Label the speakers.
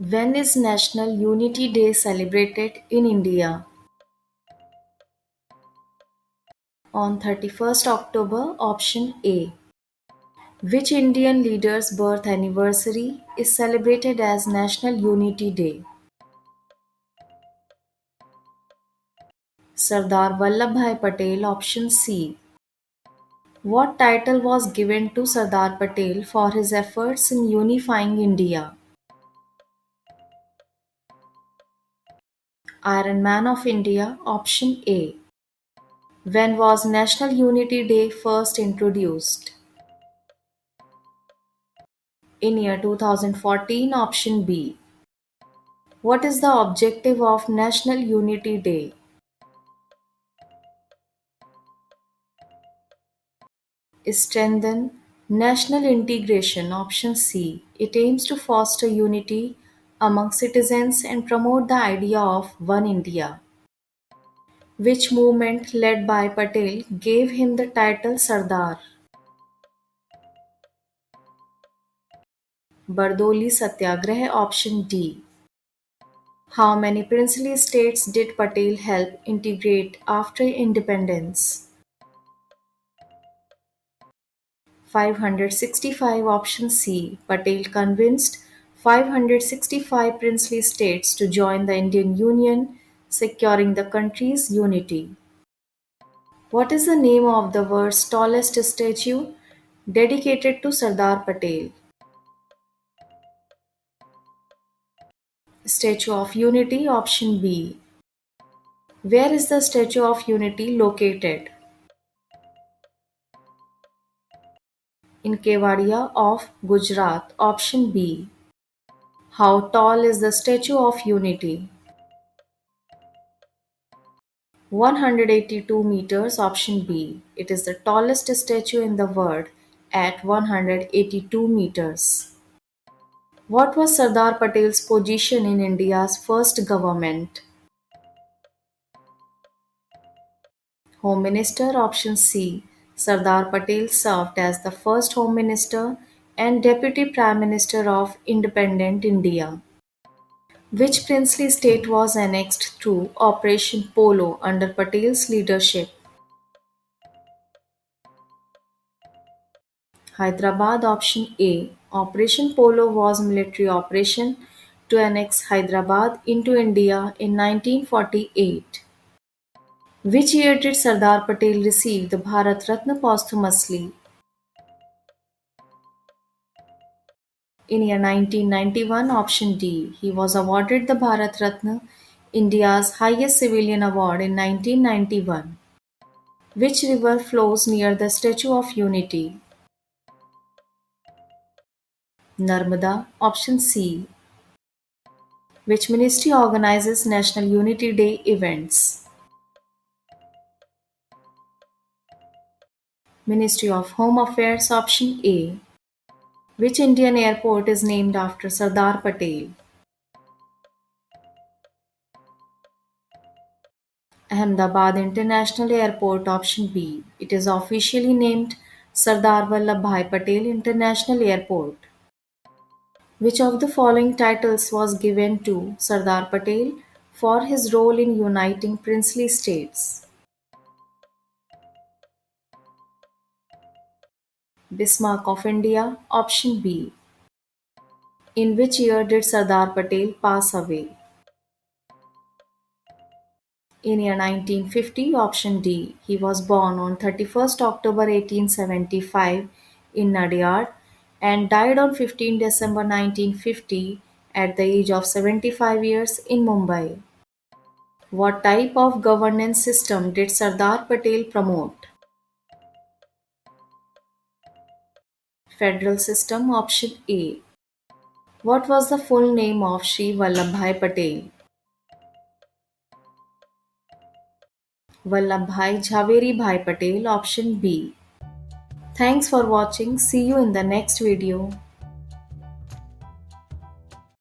Speaker 1: When is National Unity Day celebrated in India? On 31st October, option A. Which Indian leader's birth anniversary is celebrated as National Unity Day? Sardar Vallabhbhai Patel, option C. What title was given to Sardar Patel for his efforts in unifying India? Iron Man of India, option A. When was National Unity Day first introduced? In year 2014, option B. What is the objective of National Unity Day? Strengthen national integration, option C. It aims to foster unity among citizens and promote the idea of One India. Which movement led by Patel gave him the title Sardar? Bardoli Satyagrah, option D. How many princely states did Patel help integrate after independence? 565, option C. Patel convinced 565 princely states to join the Indian Union, securing the country's unity. What is the name of the world's tallest statue dedicated to Sardar Patel? Statue of Unity, option B. Where is the Statue of Unity located? In Kevadia of Gujarat, option B. How tall is the Statue of Unity? 182 meters, option B. It is the tallest statue in the world at 182 meters. What was Sardar Patel's position in India's first government? Home Minister, option C. Sardar Patel served as the first Home Minister and Deputy Prime Minister of independent India. Which princely state was annexed through Operation Polo under Patel's leadership? Hyderabad, option A. Operation Polo was military operation to annex Hyderabad into India in 1948. Which year did Sardar Patel receive the Bharat Ratna posthumously? In year 1991, option D. He was awarded the Bharat Ratna, India's highest civilian award in 1991. Which river flows near the Statue of Unity? Narmada, option C. Which ministry organizes National Unity Day events? Ministry of Home Affairs, option A. Which Indian airport is named after Sardar Patel? Ahmedabad International Airport, option B. It is officially named Sardar Vallabhbhai Patel International Airport. Which of the following titles was given to Sardar Patel for his role in uniting princely states? Bismarck of India, option B. In which year did Sardar Patel pass away? In year 1950, option D. He was born on 31st October 1875 in Nadiad and died on 15 December 1950 at the age of 75 years in Mumbai. What type of governance system did Sardar Patel promote? Federal system, option A. What was the full name of Sri Vallabhbhai Patel? Vallabhbhai Jhaveri Bhai Patel, option B. Thanks for watching. See you in the next video.